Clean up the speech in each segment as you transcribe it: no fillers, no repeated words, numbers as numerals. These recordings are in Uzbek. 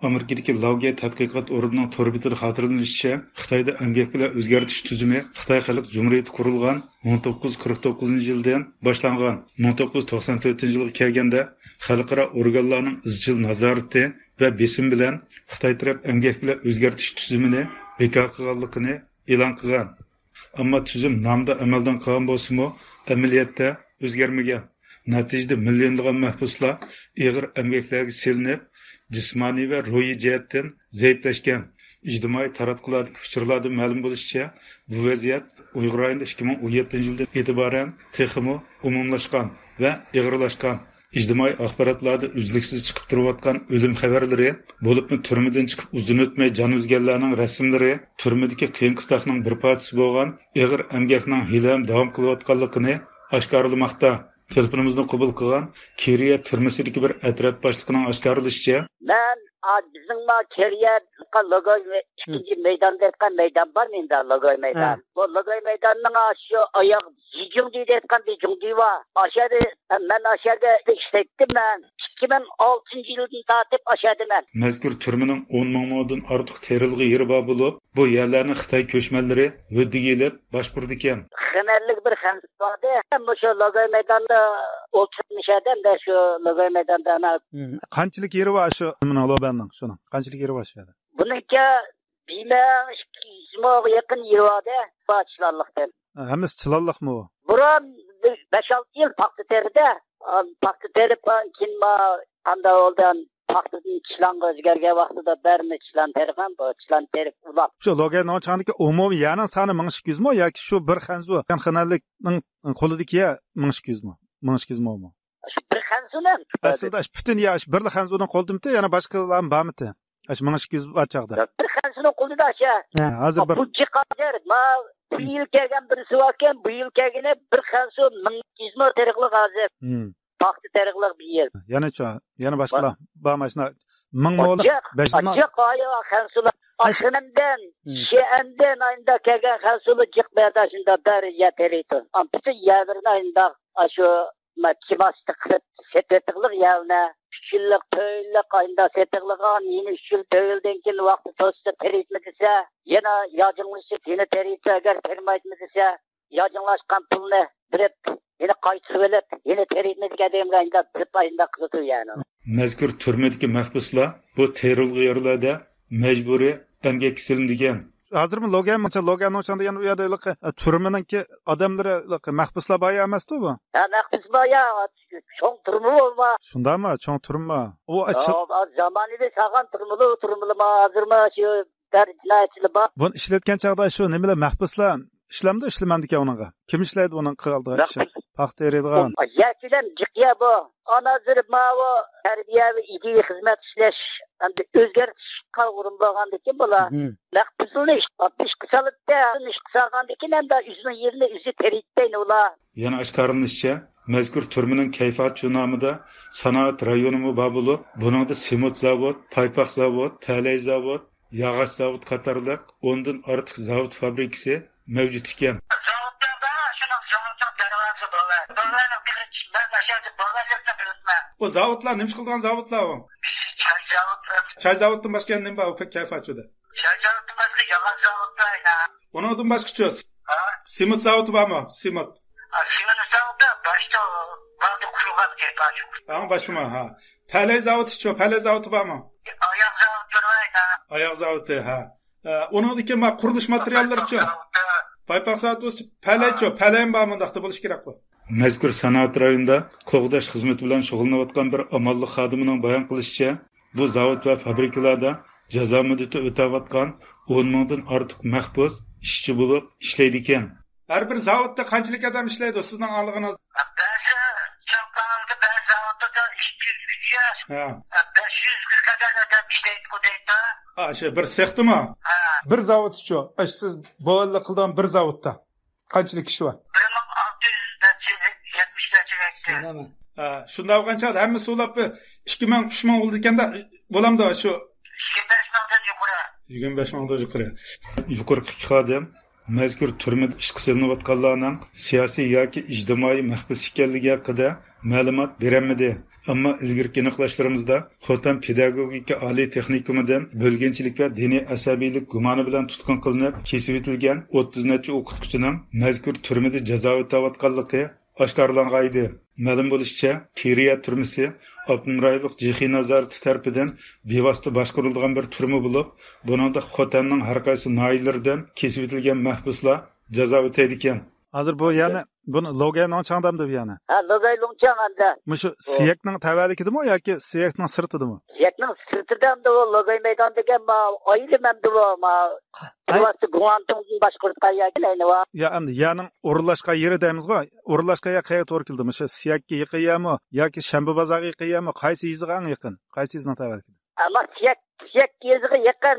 Amerikadagi Lauge tadqiqot o'rnining to'r betida xatırlanishicha, Xitoyda emgak bilan o'zgartish tuzumi Xitoy Xalq Jumhuriyati qurilgan 1949-yildan boshlangan. 1994-yilga kelganda xalqaro organlarning izchil nazorati va besim bilan Xitoy taraf emgak bilan o'zgartish tuzumini bekor qilganligini e'lon qilgan. Ammo tuzum nomda amaldan qolgan bo'lsa-mu, amaliyotda o'zgarmagan. Natijada millionlagan mahbuslar ig'ir emgaklarga selinib, jismoniy va ruhiy jihatdan zaiflashgan. İctimai taratqulardagi uchurlarda ma'lum bo'lishicha, bu vaziyat Uyg'ur rayonida 2017-yildan e'tiboran texmo umumlashgan va ig'irlashgan. İctimai axborotlarda uzluksiz chiqib turayotgan o'lim xabarlari, bo'libmi turmadan chiqib uzun o'tmay jon uzganlarning rasmlari, turmadagi qiyin qistoqning bir parchasi bo'lgan ig'ir emgakning hilam davom qilayotganligini oshkorlamoqda. Telefonimizni qabul qilgan Keriya turmasidagi bir atraf boshlig'ining oshkorlashicha, men bizim Keriya Logoy ikinci meydanda etken meydan var mı indi Logoy meydan? Bu Logoy meydanının şu ayak Jijungdi etken bir jungdi var. Aşağıda ben aşağıda işlettim ben. 2006 yıldan tatip aşağıda ben. Mazkur turmaning 10 mingdan ortiq terilg'i yeri bor bo'lib, bu yerlarni Xitoy ko'chmanlari huddiga elib boshqurdi ekan. Xamerlik bir xamis vardı. Bu şu Logoy meydanda o'tirmiş adam da şu Logoy meydanda ana. Qanchalik yeri bor shu Lobanning shuni? Qanchalik yeri bor shu yerda? Buniki bilmem 200 yakın yeri vardı. Bahçılarlıktan. Hammasi chilanliqmi u? Buran 5-6 yıl paktı teride. Paktı terip keyin anda oldan paktının chilanga o'zgargan vaqtida barmi chilan tergan, bu chilan terib ulab. Shu Loganning changdagi umumiy yana soni 1200 mi yoki shu bir xanzu xanalikning qo'lidagi 1200 mi? 1200 mi? Shu bir xanzuning. Aslida butun yaş bir xanzuning qo'ldimda yana boshqalar bormidi? Ash 1200 bachaqda. Bir xanzuning qo'lida asha. Hozir bir bu jiqajar bu yil kelgan birisi varken bu yil kelgani bir xanzu 1200 mi teriqli hozir. Paxta teriqli bir yil. Yana boshqalar bormashna 1000 mol 500 mol. Jiq ayo xanzular Aşkınımdan, şeyenden ayında kelgen xanzulu jiq berdashında bari yeteriydi. Bütün yerlerin ayında aşu kimaslı kırıp sepetiklik yerine 3 yıllık töyülük ayında sepetikliğin yeni 3 yıl töyülden keyin vakti tostu teritmediyse, yine yacınlaşıp yine teritse eğer termayetmediyse, yacınlaşkan pulunu birip, yine kayıtırılıp, yine teritmedik edeyimle ayında birip ayında kızıtır yani. Mazkur turmadagi mahbuslar bu terilg'i yerlarda mecburi emgak silindigan. Hozirmi Logan o'shanda yana u yerda turminingki odamlari mahbuslar bor emasdi bu? Ha, mahbus bor ya, cho'ng turmi bor. Shundami? Cho'ng turmi? U zamonida saqan turmili hozirmi shu jinoyatchilar bor. Buni ishlatgan chog'da shu nimalar mahbuslar ishlamdi ishlamandiki uninga? Kim ishlaydi uning qildigan ishi? Paxta eradigan. Yachidan jiqya bu. Anazir mavi terbiye ve ideye hizmet işleş hamda o'zgartish qilg'urim bo'lgandiki bular mahbusni ish qisalıkda ish qilgandiki hamda o'zining yerini o'zi teritmaydi ular. Yana oshkorlanishicha, mazkur turmaning kayfiyat nomida sanoat rayoni bor bo'lib, buningda semot zavod, paypoq zavod, talay zavod, yog'och zavod qatorliq 10 dan ortiq zavod fabrikasi mavjud ekan. O zavodlar nima qilgan zavodlar u? Çay zavoddan boshqa nima bor pek kayfiyatda? Çay zavoddan boshqa yog'och zavodlar. Undan boshqa Simit zavodi bormi? Simit. Simit zavodi boshqa vaqt qurilgan kayfiyat. Ama boshqami? Ha. Palay zavodi palay zavodi bormi? Oyoq zavodi. Oyoq zavodi, ha. Uningdagi qurilish materiallari-chi? Paypoq zavodi palay bormi daqda bo'lish kerak-ku. Mazkur sanoat rayonida qo'g'dash xizmati bilan shug'ullanayotgan bir amalli xodimining bayon qilishicha, bu zavod va fabrikalarda jazo muddati o'tayotgan 10 mingdan ortiq mahbus ishchi bo'lib ishlaydi ekan. Har bir zavodda qanchalik odam ishlaydi sizning aniqingiz? Ha. 500 kadar adam ishlaydi qo'ydi. Ha, shu bir sextimi? Ha. Bir zavod-chi. Siz bo'g'inli qilgan bir zavodda qanchalik kishi bor? Shunda olgancha hammasi ulab 2000-3000 bo'ldi ekanda, bo'lamda shu 25 mingdan yuqori. Yuqorqi xodim mazkur turmada ish qilinayotganlarning siyosiy yoki ijtimoiy mahbus ekanligi haqida ma'lumot berolmadi. Ammo ilgirki aniqlashlarimizda Xotan pedagogika oliy texnikumidan bo'lganchilik va diniy asabiylik gumoni bilan tutqun qilinib, kesib etilgan 30 necha o'qituvchining mazkur turmada jazo o'tayotganligi oshkorlangan edi. Ma'lum bo'lishicha, Kiriya turmasi Abnum rayonlik Jihi nazorati tarafidan bevosita boshqarilgan bir turma bo'lib, buningda Xotanning har qaysi noyilaridan kesib etilgan mahbuslar jazo o'taydi ekan. Hozir bu yani buni Loganning changdamdi yani. Ha, Logay Longchang anda. Mushu Siyakning tavallikidimi yoki Siyakning sirtidimi? Siyakning sirtidan da o Logay maydondagi ma aylimamdi o ma. Ayvası Guantong'un başqurtqa yakilayni va. Ya endi yaning o'rinlashqa yeri deymizga, o'rinlashqa qayerga to'g'ri keldimi? Shu Siyakka yaqinmi yoki Shanba bozoriga yaqinmi? Qaysi yizga eng yaqin? Qaysi yizning tavallikidi? Ama Siyak yeziga yaqin.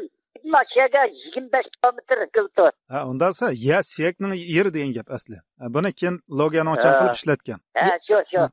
Maşaga 25 kilometr qildi. Ha, undasa ya Siyakning yeri degan gap asli. Buni keyin Loganning qilib ishlatgan. Ha, shu.